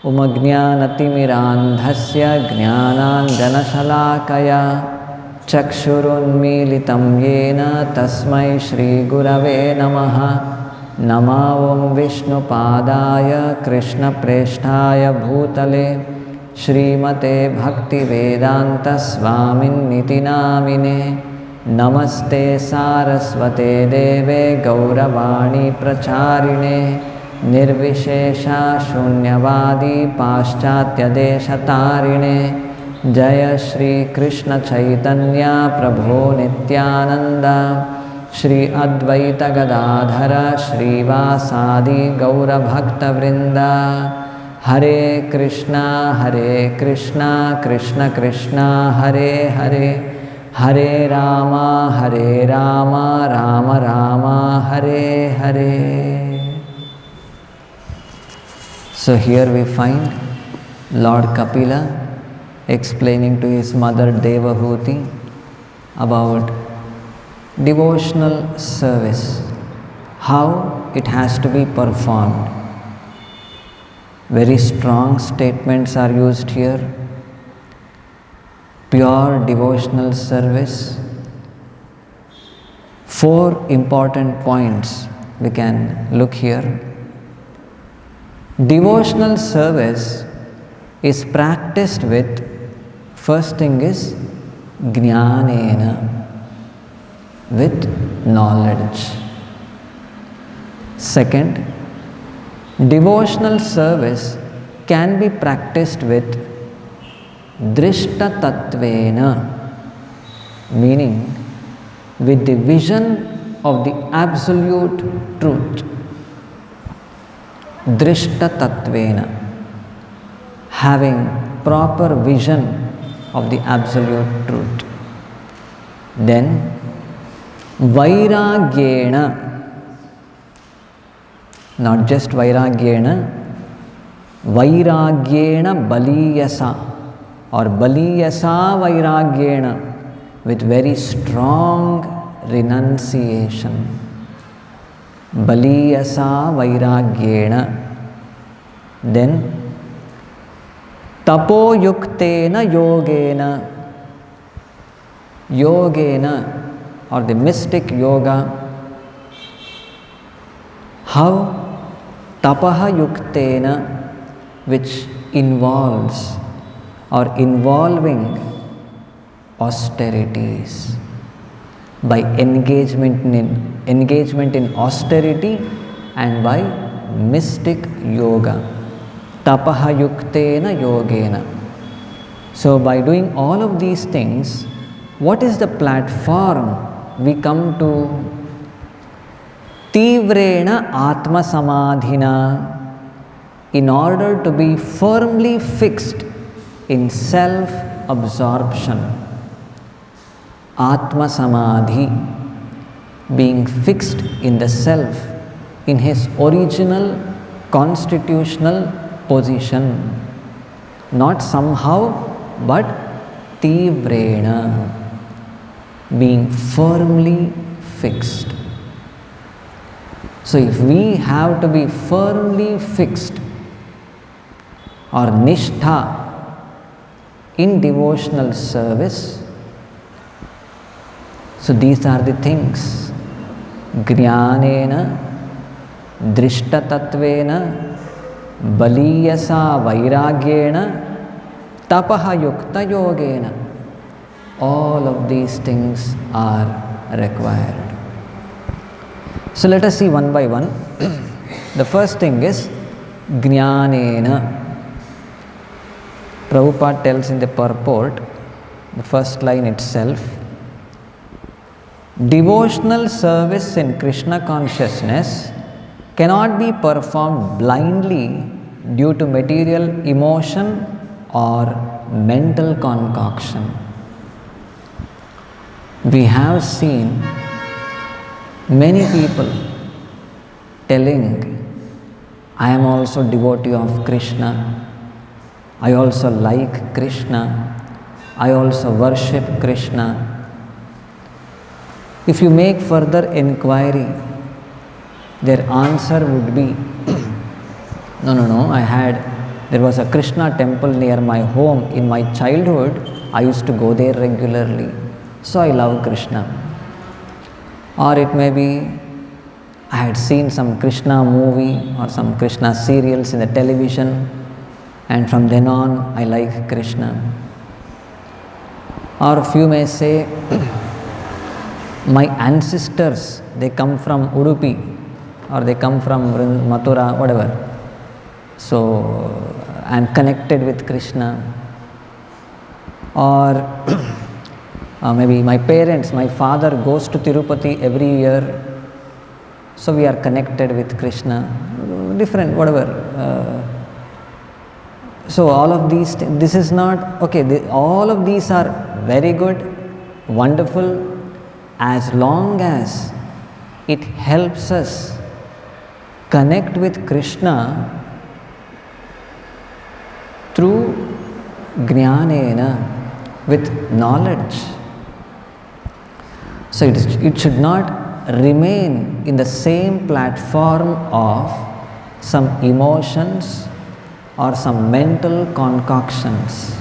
उमज्ञानतिमिरान्धस्य ज्ञानाञ्जनशलाकया चक्षुरुन्मीलितं येन तस्मै श्रीगुरवे नमः। नमो ॐ विष्णुपादाय कृष्णप्रेष्ठाय भूतले श्रीमते भक्तिवेदान्तस्वामिन्निति नामिने। नमस्ते सारस्वते देवे गौरवाणी प्रचारिणे निर्विशेषा शून्यवादी पाश्चात्यदेशतारिणे। जय श्री कृष्ण चैतन्य प्रभो नित्यानंद श्री अद्वैत गदाधर श्रीवासादि गौरभक्तवृंद। हरे कृष्णा कृष्ण कृष्णा हरे हरे, हरे Ram Ram Ram Hare Hare. So here we find Lord Kapila explaining to his mother Devahuti about devotional service, how it has to be performed. Very strong statements are used here. Pure devotional service. 4 important points we can look here. Devotional service is practiced with, first thing is jnanena, with knowledge. Second, devotional service can be practiced with drishta tattvena, meaning with the vision of the absolute truth. Drishta tattvena, having proper vision of the absolute truth. Then vairagyena, not just vairagyena, vairagyena baliyasa or baliyasa vairagyena, with very strong renunciation. Baliyasa vairagyena. Then tapoyuktena yogena, yogena or the mystic yoga. How? Tapaha yuktena, which involves or involving austerities. By engagement in austerity and by mystic yoga. Tapaha yuktena yogena. So by doing all of these things, what is the platform we come to? Tivrena atma samadhina, in order to be firmly fixed in self absorption. Atma samadhi, being fixed in the self, in his original constitutional position. Not somehow, but tivrena, being firmly fixed. So if we have to be firmly fixed or nishtha in devotional service, so these are the things: jnanena, drishta tattvena, baliyasa vairagyena, tapaha yukta yogena. All of these things are required. So let us see one by one. The first thing is jnanena. Prabhupada tells in the purport, the first line itself, devotional service in Krishna consciousness cannot be performed blindly due to material emotion or mental concoction. We have seen many people telling, I am also devotee of Krishna, I also like Krishna, I also worship Krishna. If you make further inquiry, their answer would be, no, I had There was a Krishna temple near my home in my childhood. I used to go there regularly. So I love Krishna. Or it may be I had seen some Krishna movie or some Krishna serials in the television, and from then on I like Krishna. Or few may say, my ancestors, they come from Udupi or they come from Mathura, whatever. So I am connected with Krishna. Or maybe my parents, my father goes to Tirupati every year, so we are connected with Krishna. Different, whatever. So all of these, this is not, okay, all of these are very good, wonderful, as long as it helps us connect with Krishna through jnanena, with knowledge. So it should not remain in the same platform of some emotions or some mental concoctions.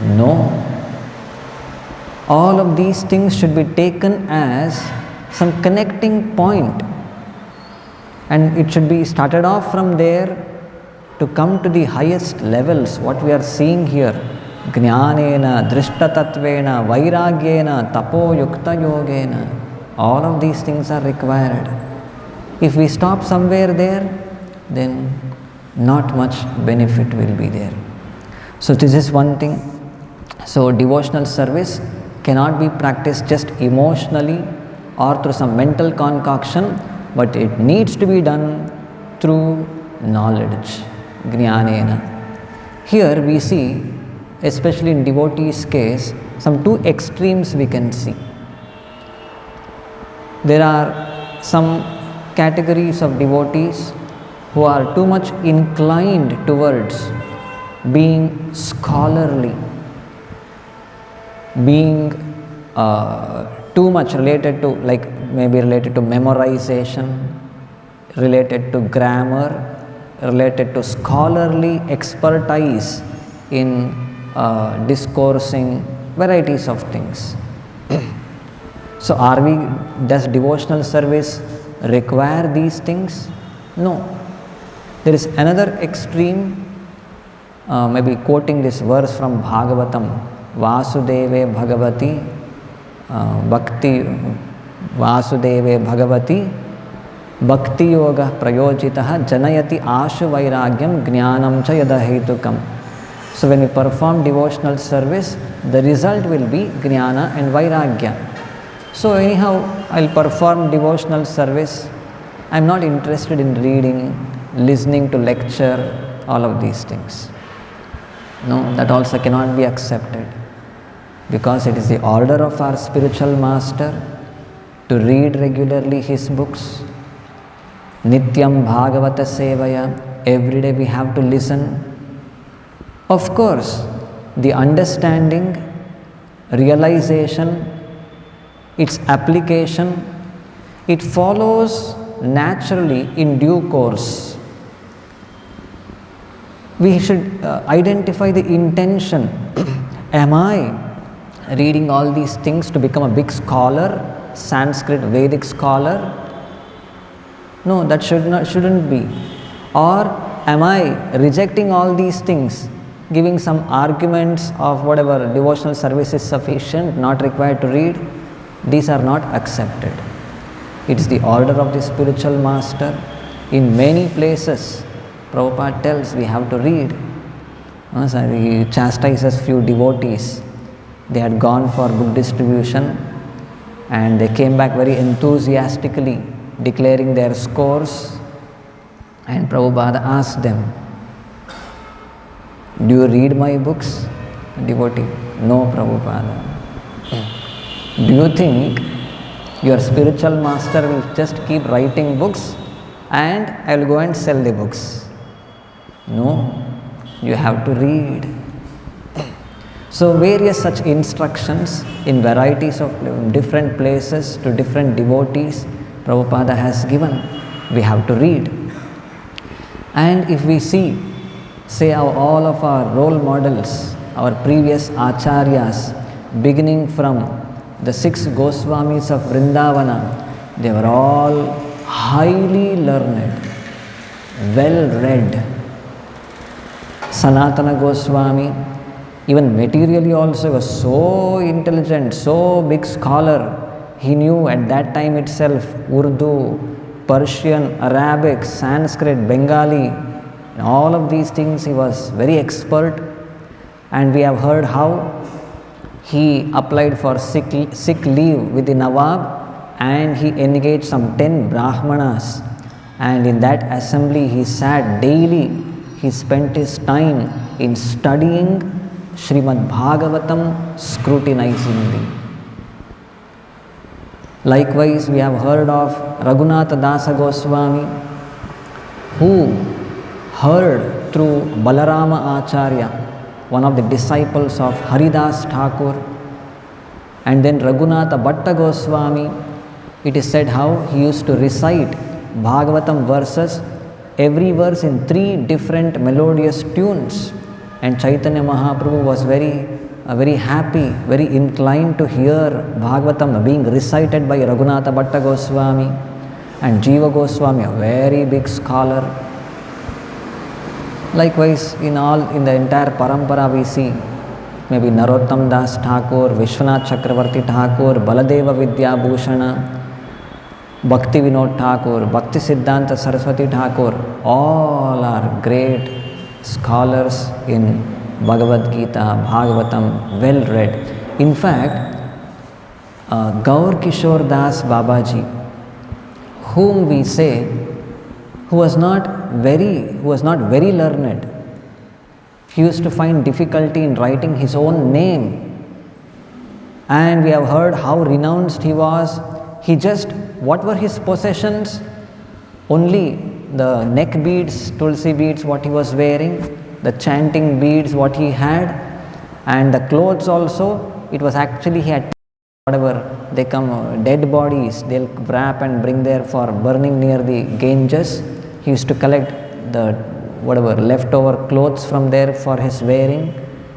No. All of these things should be taken as some connecting point, and it should be started off from there to come to the highest levels, what we are seeing here. Jnanena, Drishtatattvena, Vairagyena, Tapo Yukta Yogena. All of these things are required. If we stop somewhere there, then not much benefit will be there. So this is one thing. So devotional service cannot be practiced just emotionally or through some mental concoction, but it needs to be done through knowledge, jnanena. Here we see, especially in devotees' case, some two extremes we can see. There are some categories of devotees who are too much inclined towards being scholarly, being too much related to, like maybe related to memorization, related to grammar, related to scholarly expertise in discoursing, varieties of things. So does devotional service require these things? No. There is another extreme, maybe quoting this verse from Bhagavatam, Vasudeve Bhagavati, Bhakti, Vasudeve Bhagavati, Bhakti Yoga Prayojitaha Janayati Ashu Vairagyam Jnanam Cha Yada Hetukam. So when we perform devotional service, the result will be Jnana and Vairagya. So anyhow, I'll perform devotional service. I'm not interested in reading, listening to lecture, all of these things. No, that also cannot be accepted, because it is the order of our spiritual master to read regularly his books. Nityam Bhagavata Sevaya, every day we have to listen. Of course, the understanding, realization, its application, it follows naturally in due course. We should identify the intention. Am I reading all these things to become a big scholar, Sanskrit Vedic scholar? No, that shouldn't be. Or am I rejecting all these things, giving some arguments of whatever devotional service is sufficient, not required to read? These are not accepted. It is the order of the spiritual master. In many places, Prabhupada tells we have to read. So he chastises few devotees. They had gone for book distribution and they came back very enthusiastically, declaring their scores. And Prabhupada asked them, do you read my books? Devotee, no, Prabhupada. Do you think your spiritual master will just keep writing books and I will go and sell the books? No, you have to read. So various such instructions in varieties of different places to different devotees Prabhupada has given. We have to read. And if we see say all of our role models, our previous acharyas, beginning from the 6 Goswamis of Vrindavana, they were all highly learned, well read. Sanatana Goswami, even materially also, was so intelligent, so big scholar. He knew at that time itself Urdu, Persian, Arabic, Sanskrit, Bengali, and all of these things he was very expert. And we have heard how he applied for sick leave with the Nawab, and he engaged some 10 Brahmanas, and in that assembly he sat daily. He spent his time in studying Srimad Bhagavatam scrutinizingly. Likewise, we have heard of Raghunatha Dasa Goswami, who heard through Balarama Acharya, one of the disciples of Haridas Thakur, and then Raghunatha Bhatta Goswami. It is said how he used to recite Bhagavatam verses, every verse in 3 different melodious tunes, and Chaitanya Mahaprabhu was very happy, very inclined to hear Bhagavatam being recited by Raghunatha Bhatta Goswami. And Jiva Goswami, a very big scholar. Likewise, in the entire parampara we see maybe Narottam Das Thakur, Vishwanath Chakravarti Thakur, Baladeva Vidya Bhushana, Bhakti Vinod Thakur, Bhakti Siddhanta Saraswati Thakur, all are great scholars in Bhagavad Gita, Bhagavatam, well read. In fact, Gaur Kishore Das Babaji, whom we say, who was not very learned, he used to find difficulty in writing his own name, and we have heard how renounced he was. What were his possessions? Only the neck beads, tulsi beads, what he was wearing, the chanting beads, what he had, and the clothes also. It was actually he had whatever they come, dead bodies, they'll wrap and bring there for burning near the Ganges. He used to collect the whatever leftover clothes from there for his wearing,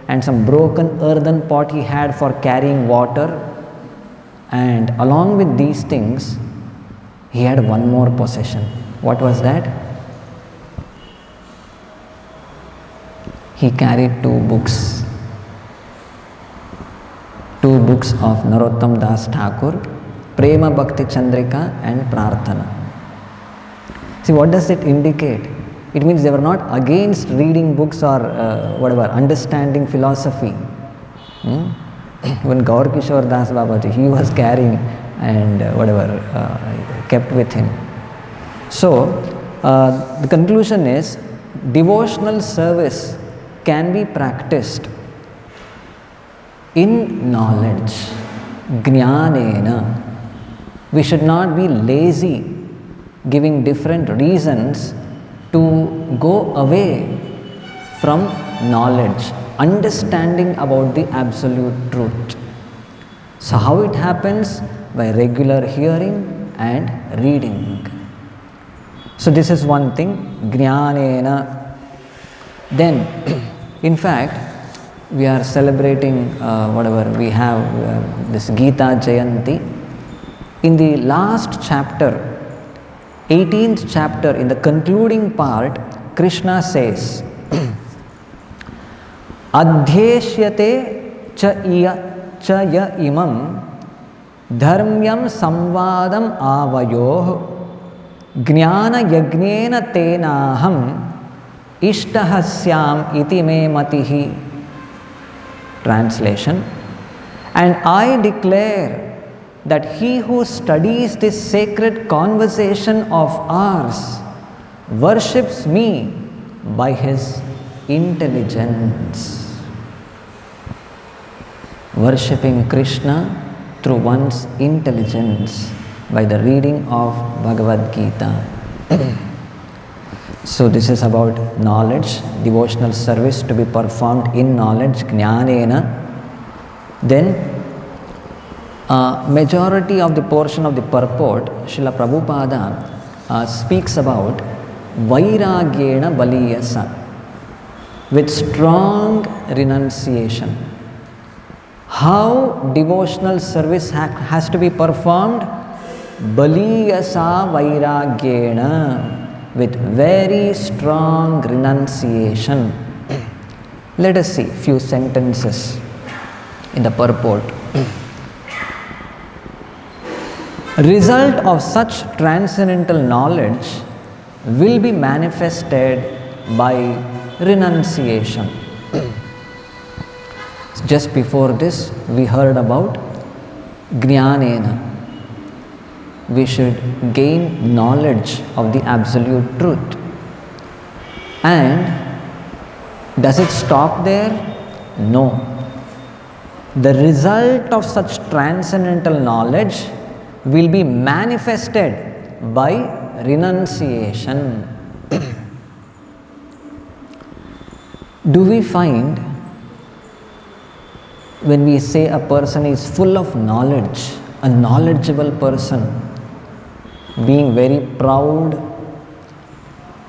and some broken earthen pot he had for carrying water. And along with these things, he had one more possession. What was that? He carried 2 books. 2 books of Narottam Das Thakur, Prema Bhakti Chandrika and Prarthana. See, what does it indicate? It means they were not against reading books or understanding philosophy. When Gaur Kishore Das Babaji, he was carrying and kept with him. So, the conclusion is, devotional service can be practiced in knowledge, jnanena. We should not be lazy, giving different reasons to go away from knowledge, understanding about the absolute truth. So how it happens? By regular hearing and reading. So this is one thing, jnanena. Then, in fact, we are celebrating we have this Gita Jayanti. In the last chapter, 18th chapter, in the concluding part, Krishna says, Adhyeshyate cha ya imam dharmyam samvadam avayoh jnana yagnena tenaham ishtahasyam iti me matihi. Translation: and I declare that he who studies this sacred conversation of ours worships me by his intelligence. Worshipping Krishna through one's intelligence by the reading of Bhagavad Gita. So this is about knowledge, devotional service to be performed in knowledge, jnanena. Then majority of the portion of the purport, Srila Prabhupada speaks about vairagyena baliyasa. with strong renunciation. How devotional service has to be performed? Baliyasa vairagyena, with very strong renunciation. Let us see few sentences in the purport. Result of such transcendental knowledge will be manifested by renunciation. Just before this, we heard about Jnanena. We should gain knowledge of the absolute truth. And does it stop there? No. The result of such transcendental knowledge will be manifested by renunciation. Do we find when we say a person is full of knowledge, a knowledgeable person, being very proud,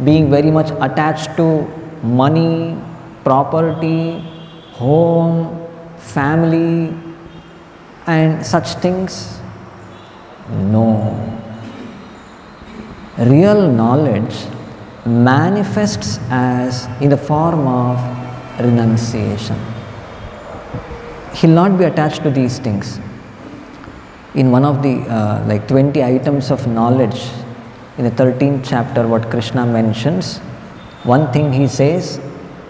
being very much attached to money, property, home, family, and such things? No. Real knowledge manifests as in the form of renunciation. He'll not be attached to these things. In one of the 20 items of knowledge in the 13th chapter, what Krishna mentions, one thing he says,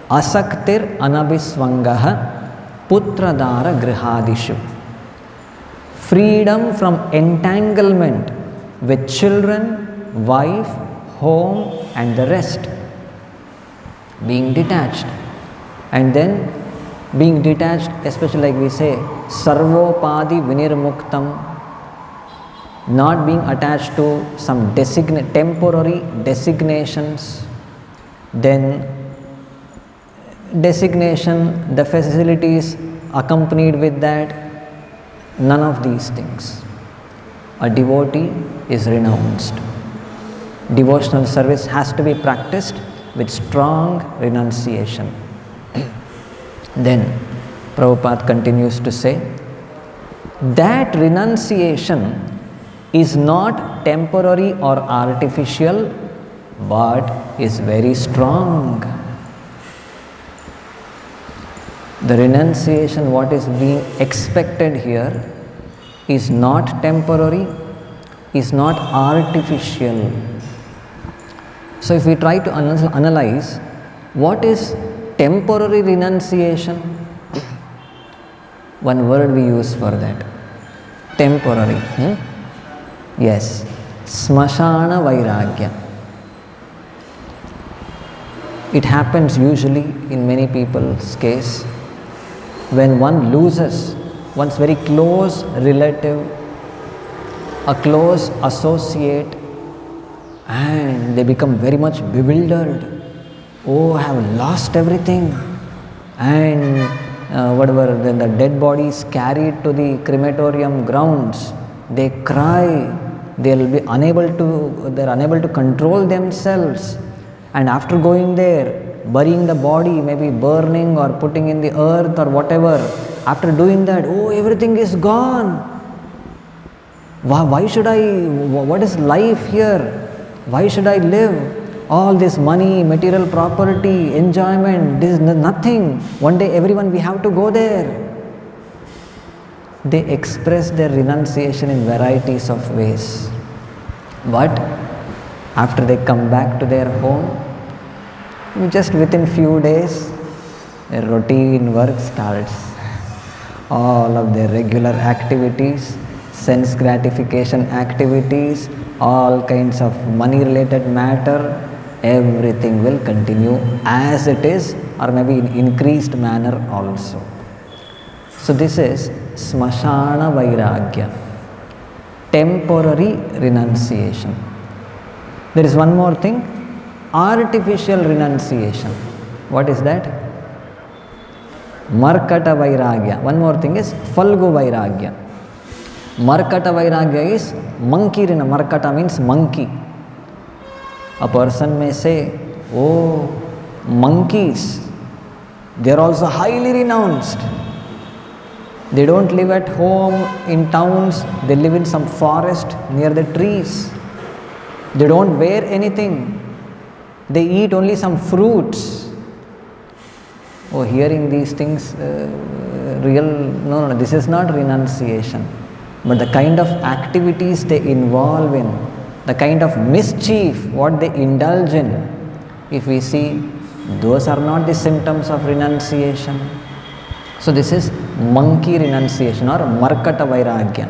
asaktir anabhisvangaha putradara grihadishu. Freedom from entanglement with children, wife, home and the rest. Being detached. And then being detached, especially like we say, sarvopadi vinirmuktam, not being attached to some temporary designations, then designation, the facilities accompanied with that, none of these things. A devotee is renounced. Devotional service has to be practiced with strong renunciation. Then Prabhupada continues to say that renunciation is not temporary or artificial, but is very strong. The renunciation, what is being expected here, is not temporary, is not artificial. So if we try to analyze what is temporary renunciation, one word we use for that, temporary. Yes, smashana vairagya. It happens usually in many people's case when one loses one's very close relative, a close associate, and they become very much bewildered. Oh, I have lost everything. And then the dead body is carried to the crematorium grounds. They cry. They're unable to control themselves. And after going there, burying the body, maybe burning or putting in the earth or whatever, after doing that, oh, everything is gone. Why should I, what is life here? Why should I live? All this money, material property, enjoyment, this is nothing. One day everyone, we have to go there. They express their renunciation in varieties of ways. But after they come back to their home, just within few days, their routine work starts. All of their regular activities, sense gratification activities, all kinds of money related matter, everything will continue as it is, or maybe in increased manner also. So this is smashana vairagya, temporary renunciation. There is one more thing, artificial renunciation. What is that? Markata vairagya. One more thing is falgu vairagya. Markata vairagya is monkey renunciation. Markata means monkey. A person may say, oh, monkeys, They are also highly renounced. They don't live at home in towns, they live in some forest near the trees. They don't wear anything. They eat only some fruits. Oh, hearing these things, no, this is not renunciation. But the kind of activities they involve in, the kind of mischief what they indulge in, if we see, those are not the symptoms of renunciation. So this is monkey renunciation or Markata Vairagya.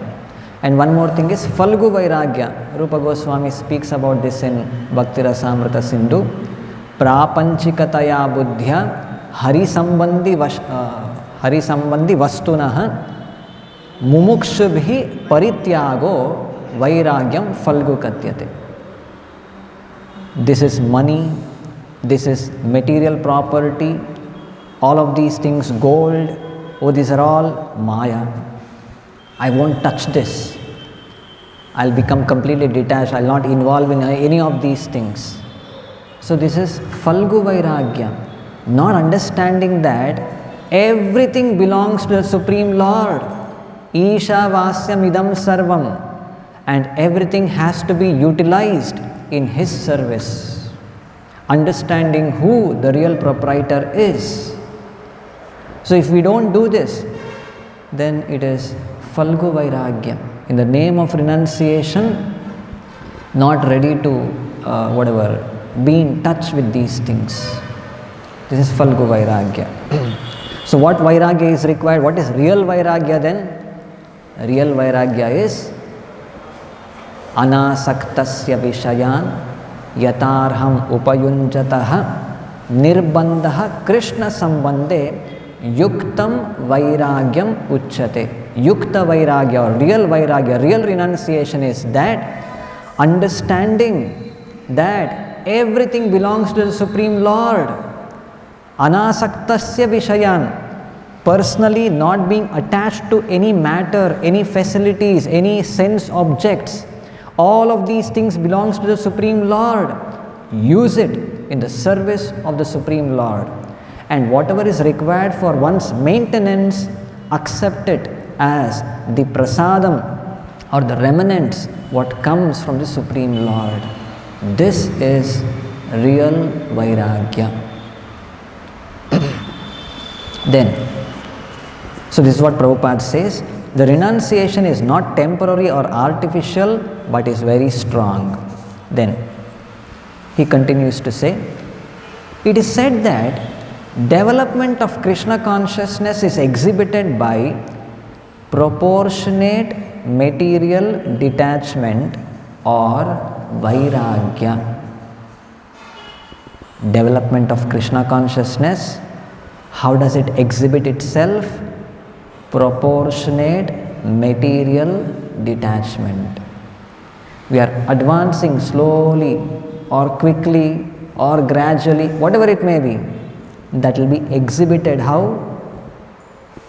And one more thing is Falgu Vairagya. Rupa Goswami speaks about this in Bhakti Rasamrita Sindhu. Prapanchikataya buddhya harisambandhi vastunaha mumukshubhi parityago vairagyam falgu katyate. This is money, this is material property, all of these things, gold, oh, these are all Maya. I won't touch this. I'll become completely detached. I'll not involve in any of these things. So this is Falgu Vairagya. Not understanding that everything belongs to the Supreme Lord. Isha Vasyam Idam Sarvam. And everything has to be utilized in His service. Understanding who the real proprietor is. So if we don't do this, then it is Falgu Vairagya. In the name of renunciation, not ready to be in touch with these things. This is Falgu Vairagya. So what Vairagya is required? What is real Vairagya then? Real Vairagya is Anasaktasya Vishayan Yatarham Upayunjataha Nirbandha Krishna Sambandhe Yuktam Vairagyam Uchyate. Yukta Vairagya or real Vairagya, real renunciation is that understanding that everything belongs to the Supreme Lord. Anasaktasya Vishayan, personally not being attached to any matter, any facilities, any sense objects. All of these things belongs to the Supreme Lord. Use it in the service of the Supreme Lord. And whatever is required for one's maintenance, accept it as the prasadam or the remnants what comes from the Supreme Lord. This is real Vairagya. Then, so this is what Prabhupada says, the renunciation is not temporary or artificial but is very strong. Then he continues to say, it is said that development of Krishna consciousness is exhibited by proportionate material detachment or Vairagya. Development of Krishna consciousness, how does it exhibit itself? Proportionate material detachment. We are advancing slowly or quickly or gradually, whatever it may be, that will be exhibited how?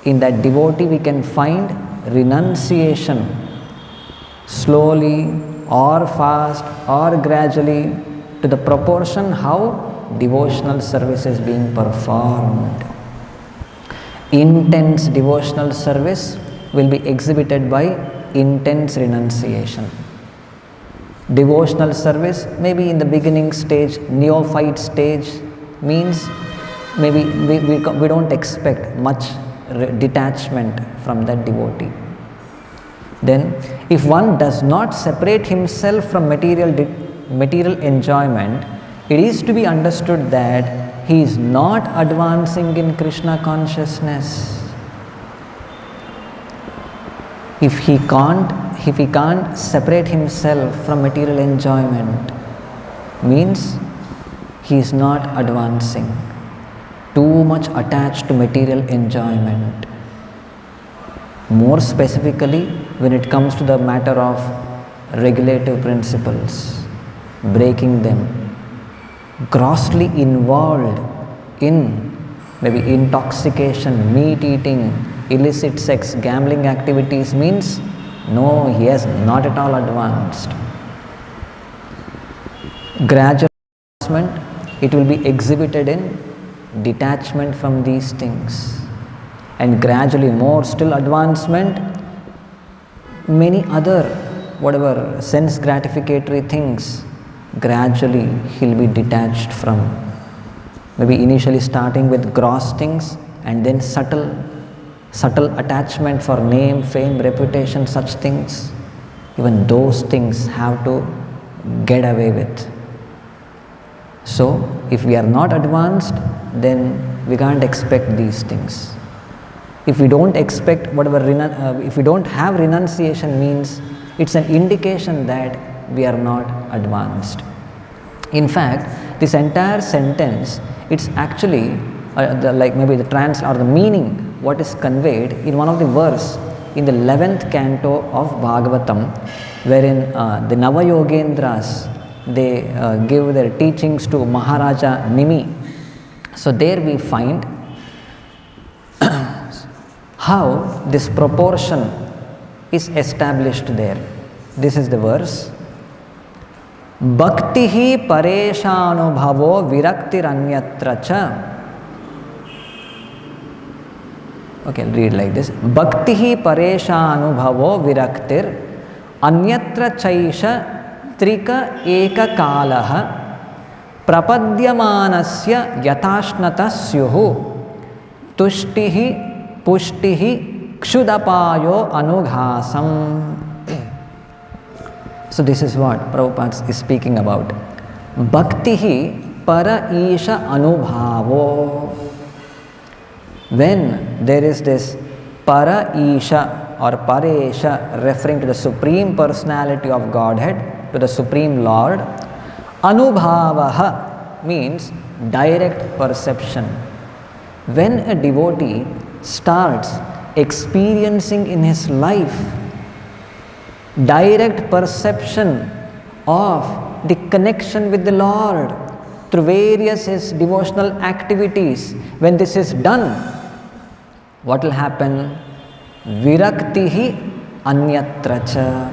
In that devotee we can find renunciation, slowly or fast or gradually, to the proportion how devotional service is being performed. Intense devotional service will be exhibited by intense renunciation. Devotional service, maybe in the beginning stage, neophyte stage, means maybe we don't expect much detachment from that devotee. Then, if one does not separate himself from material enjoyment, it is to be understood that he is not advancing in Krishna consciousness. If he can't separate himself from material enjoyment, means he is not advancing. Too much attached to material enjoyment. More specifically, when it comes to the matter of regulative principles, breaking them, grossly involved in maybe intoxication, meat eating, illicit sex, gambling activities, means no, he has not at all advanced. Gradual advancement, it will be exhibited in detachment from these things. And gradually more still advancement, many other whatever sense gratificatory things, gradually he'll be detached from. Maybe initially starting with gross things and then subtle attachment for name, fame, reputation, such things. Even those things have to get away with. So if we are not advanced, then we can't expect these things. If we don't expect if we don't have renunciation, means it's an indication that we are not advanced. In fact, this entire sentence, it's actually maybe the meaning, what is conveyed in one of the verse in the 11th canto of Bhagavatam, wherein the Navayogendras, they give their teachings to Maharaja Nimi. So there we find how this proportion is established there. This is the verse. Bhaktihi pareshanubhavo viraktiranyatra cha. Okay, I'll read like this. Bhaktihi pareshanubhavo viraktir anyatra chaisha trika eka kalaha prapadyamanasya yatashnata syuhu tushtihi pushtihi kshudapayo anughasam. So this is what Prabhupada is speaking about. Bhaktihi para isha anubhavo. When there is this para isha or paresha referring to the Supreme Personality of Godhead, to the Supreme Lord, anubhavaha means direct perception. When a devotee starts experiencing in his life direct perception of the connection with the Lord through various his devotional activities, when this is done, what will happen? Viraktihi anyatracha.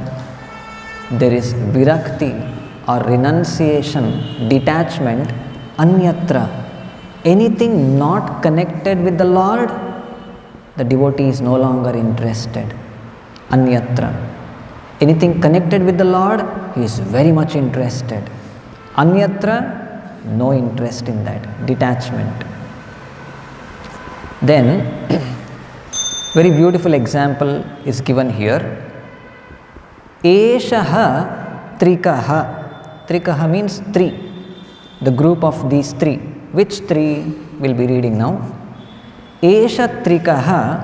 There is virakti or renunciation, detachment, anyatra. Anything not connected with the Lord, the devotee is no longer interested. Anyatra. Anything connected with the Lord, he is very much interested. Anyatra, no interest in that. Detachment. Then, very beautiful example is given here. Eshaha trikaha. Trikaha means three. The group of these three. Which three we'll be reading now? Esha trikaha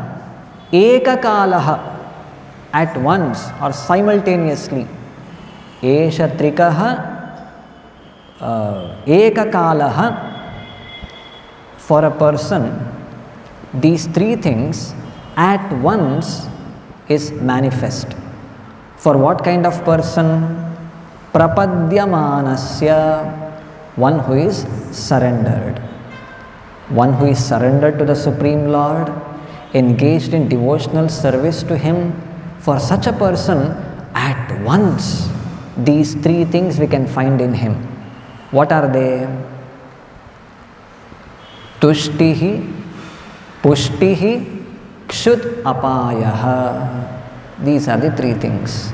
ekakalaha. At once or simultaneously. Esha trikaha ekakalaha. For a person, these three things at once is manifest. For what kind of person? Prapadyamanasya. One who is surrendered. One who is surrendered to the Supreme Lord, engaged in devotional service to Him. For such a person, at once, these three things we can find in him. What are they? Tushtihi, Pushtihi, Kshut Apayaha. These are the three things.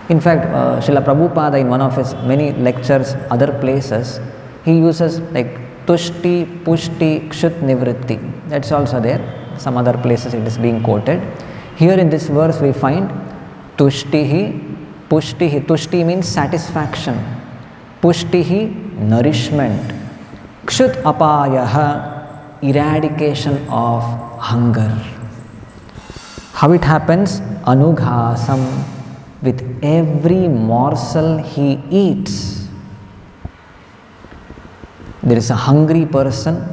In fact, Srila Prabhupada in one of his many lectures, other places, he uses like Tushti, Pushti, Kshut Nivritti. That's also there. Some other places it is being quoted. Here in this verse we find Tushtihi, Pushtihi. Tushti means satisfaction. Pushtihi, nourishment. Kshut Apayaha, eradication of hunger. How it happens? Anughasam. With every morsel he eats. There is a hungry person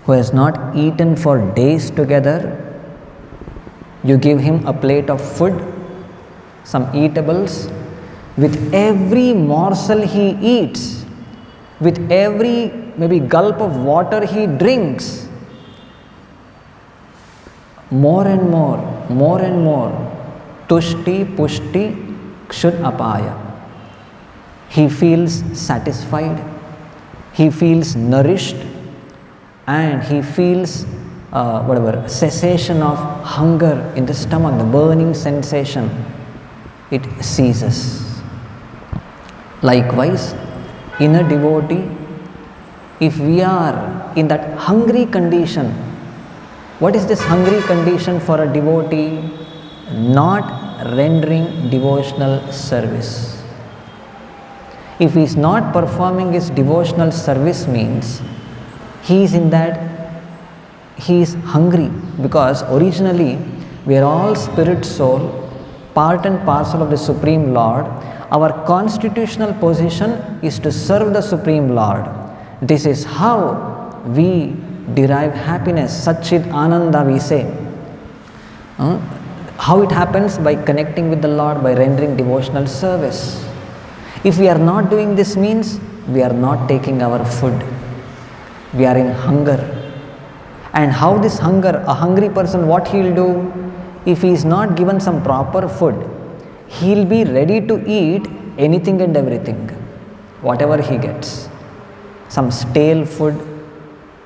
who has not eaten for days together. You give him a plate of food, some eatables. With every morsel he eats, with every maybe gulp of water he drinks, more and more, Tushti, Pushti, Kshut Apaya. He feels satisfied, he feels nourished, and he feels cessation of hunger in the stomach, the burning sensation, it ceases. Likewise, in a devotee, if we are in that hungry condition, what is this hungry condition for a devotee? Not rendering devotional service. If he is not performing his devotional service, means he is in that, he is hungry, because originally we are all spirit soul, part and parcel of the Supreme Lord. Our constitutional position is to serve the Supreme Lord. This is how we derive happiness, Satchit Ananda we say. How it happens? By connecting with the Lord, by rendering devotional service. If we are not doing this, means we are not taking our food. We are in hunger. And how this hunger, a hungry person, what he will do? If he is not given some proper food, he will be ready to eat anything and everything, whatever he gets. Some stale food,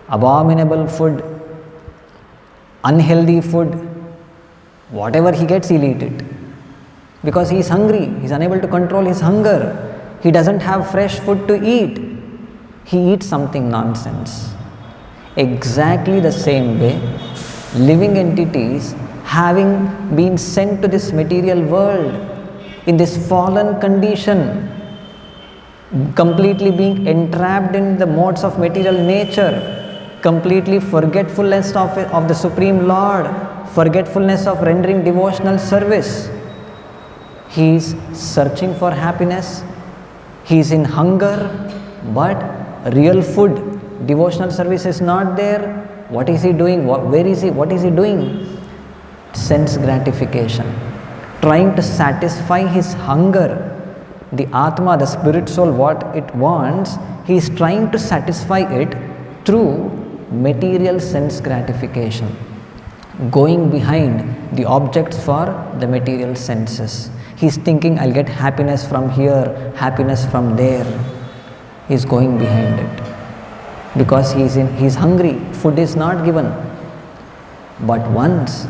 abominable food, unhealthy food, whatever he gets, he'll eat it. Because he is hungry, he is unable to control his hunger. He doesn't have fresh food to eat. He eats something nonsense. Exactly the same way, living entities having been sent to this material world in this fallen condition, completely being entrapped in the modes of material nature, completely forgetfulness of the Supreme Lord, forgetfulness of rendering devotional service. He is searching for happiness, he is in hunger, but real food, devotional service is not there. What is he doing? Where is he? What is he doing? Sense gratification, trying to satisfy his hunger. The Atma, the spirit soul, what it wants, he is trying to satisfy it through material sense gratification, going behind the objects for the material senses. He is thinking, I'll get happiness from here, happiness from there. He is going behind it because he is hungry, food is not given. But once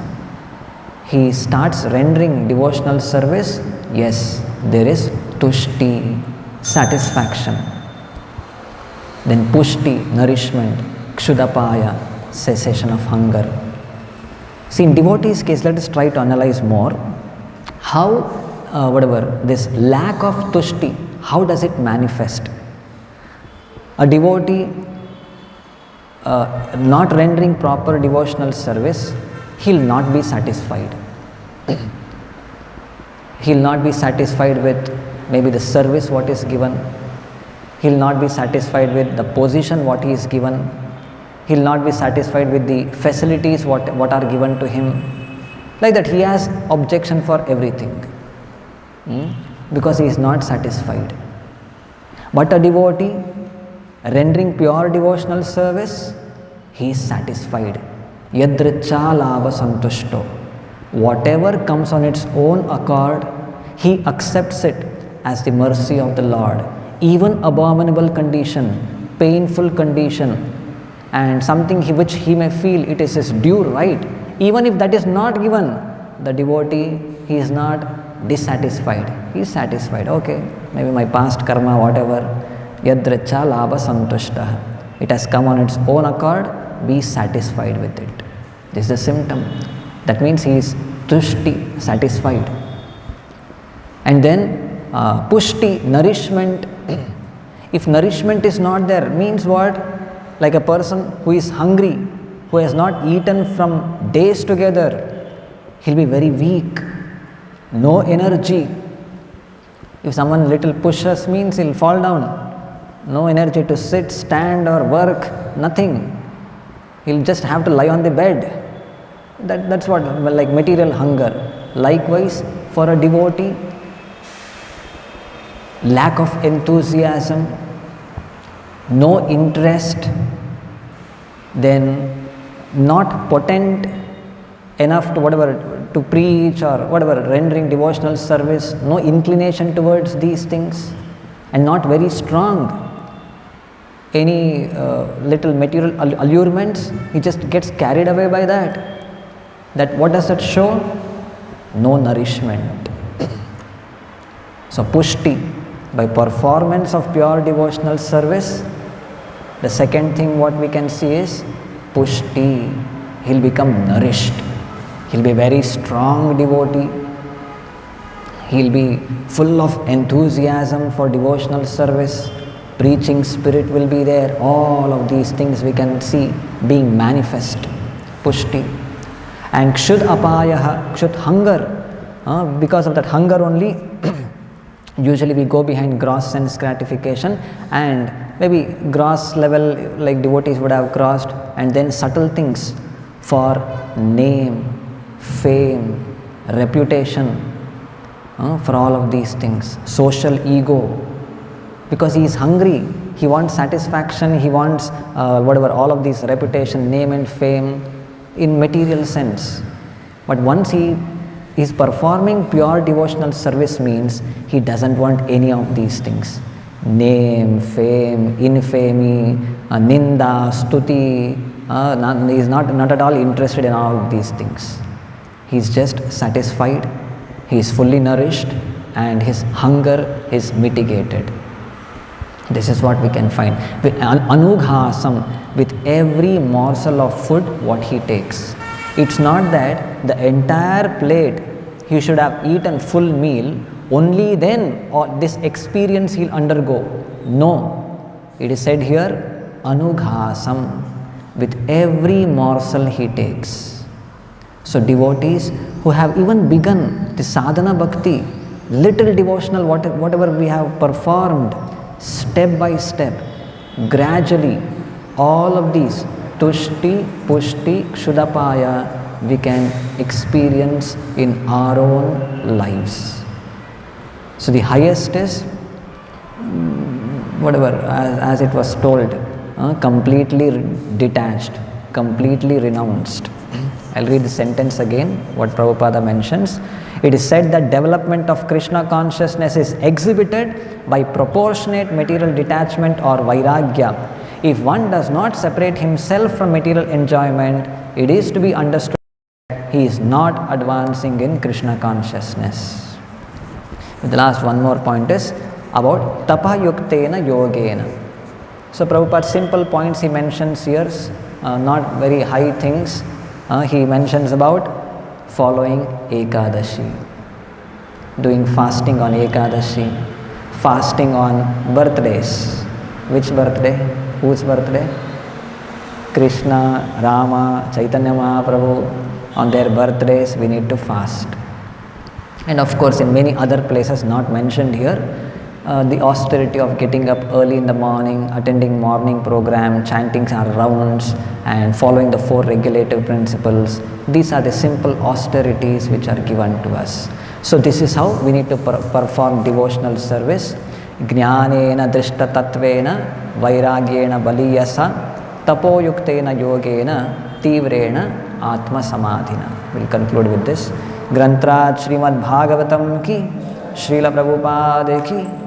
he starts rendering devotional service, yes, there is tushti, satisfaction. Then pushti, nourishment, kshudapaya, cessation of hunger. See, in devotee's case, let us try to analyze more how this lack of tushti, how does it manifest? A devotee not rendering proper devotional service, he will not be satisfied. He will not be satisfied with maybe the service what is given. He will not be satisfied with the position what he is given. He will not be satisfied with the facilities what are given to him. Like that, he has objection for everything because he is not satisfied. But a devotee rendering pure devotional service, he is satisfied. Yadricha lava santushto. Whatever comes on its own accord, he accepts it as the mercy of the Lord. Even abominable condition, painful condition, and something which he may feel it is his due right, even if that is not given, the devotee, he is not dissatisfied. He is satisfied. Okay, maybe my past karma, whatever. Yadricha labha santushta. It has come on its own accord. Be satisfied with it. This is the symptom. That means he is tushti, satisfied. And then pushti, nourishment. If nourishment is not there, means what? Like a person who is hungry, who has not eaten from days together, he'll be very weak, no energy. If someone little pushes, means he'll fall down. No energy to sit, stand or work, nothing. He'll just have to lie on the bed. That's what, like material hunger. Likewise, for a devotee, lack of enthusiasm, no interest, then not potent enough to to preach or whatever, rendering devotional service, no inclination towards these things, and not very strong. any little material allurements, he just gets carried away by that. That what does that show? No nourishment. So pushti, by performance of pure devotional service, the second thing what we can see is pushti. He'll become nourished. He'll be a very strong devotee. He'll be full of enthusiasm for devotional service. Preaching spirit will be there. All of these things we can see being manifest. Pushti. And kshud apayaha, kshud hunger. Because of that hunger only, usually we go behind gross sense gratification, and maybe gross level like devotees would have crossed, and then subtle things for name, fame, reputation, for all of these things, social ego, because he is hungry, he wants satisfaction, he wants whatever, all of these reputation, name and fame in material sense. But once he is performing pure devotional service, means he doesn't want any of these things. Name, fame, infamy, ninda, stuti, he is not at all interested in all of these things. He is just satisfied, he is fully nourished, and his hunger is mitigated. This is what we can find. With anughasam, with every morsel of food what he takes. It's not that the entire plate he should have eaten full meal, only then or this experience he'll undergo. No, it is said here, anughasam, with every morsel he takes. So devotees who have even begun the sadhana bhakti, little devotional, whatever we have performed, step by step, gradually, all of these, tushti, pushti, kshudapaya, we can experience in our own lives. So the highest is, whatever, as it was told, completely detached, completely renounced. I'll read the sentence again, what Prabhupada mentions. It is said that development of Krishna consciousness is exhibited by proportionate material detachment or vairagya. If one does not separate himself from material enjoyment, it is to be understood that he is not advancing in Krishna consciousness. The last one more point is about tapayuktena yogena. So Prabhupada's simple points he mentions here, not very high things. He mentions about following Ekadashi, doing fasting on Ekadashi, fasting on birthdays. Which birthday? Whose birthday? Krishna, Rama, Chaitanya Mahaprabhu. On their birthdays we need to fast. And of course in many other places not mentioned here, the austerity of getting up early in the morning, attending morning program, chanting our rounds and following the 4 regulative principles. These are the simple austerities which are given to us. So this is how we need to perform devotional service. Jnanena drishta tatvena vairagyena baliyasa tapoyuktena yogena tivrena atma samadhina. We'll conclude with this. Grantraj Srimad Bhagavatam ki, Srila Prabhupada ki.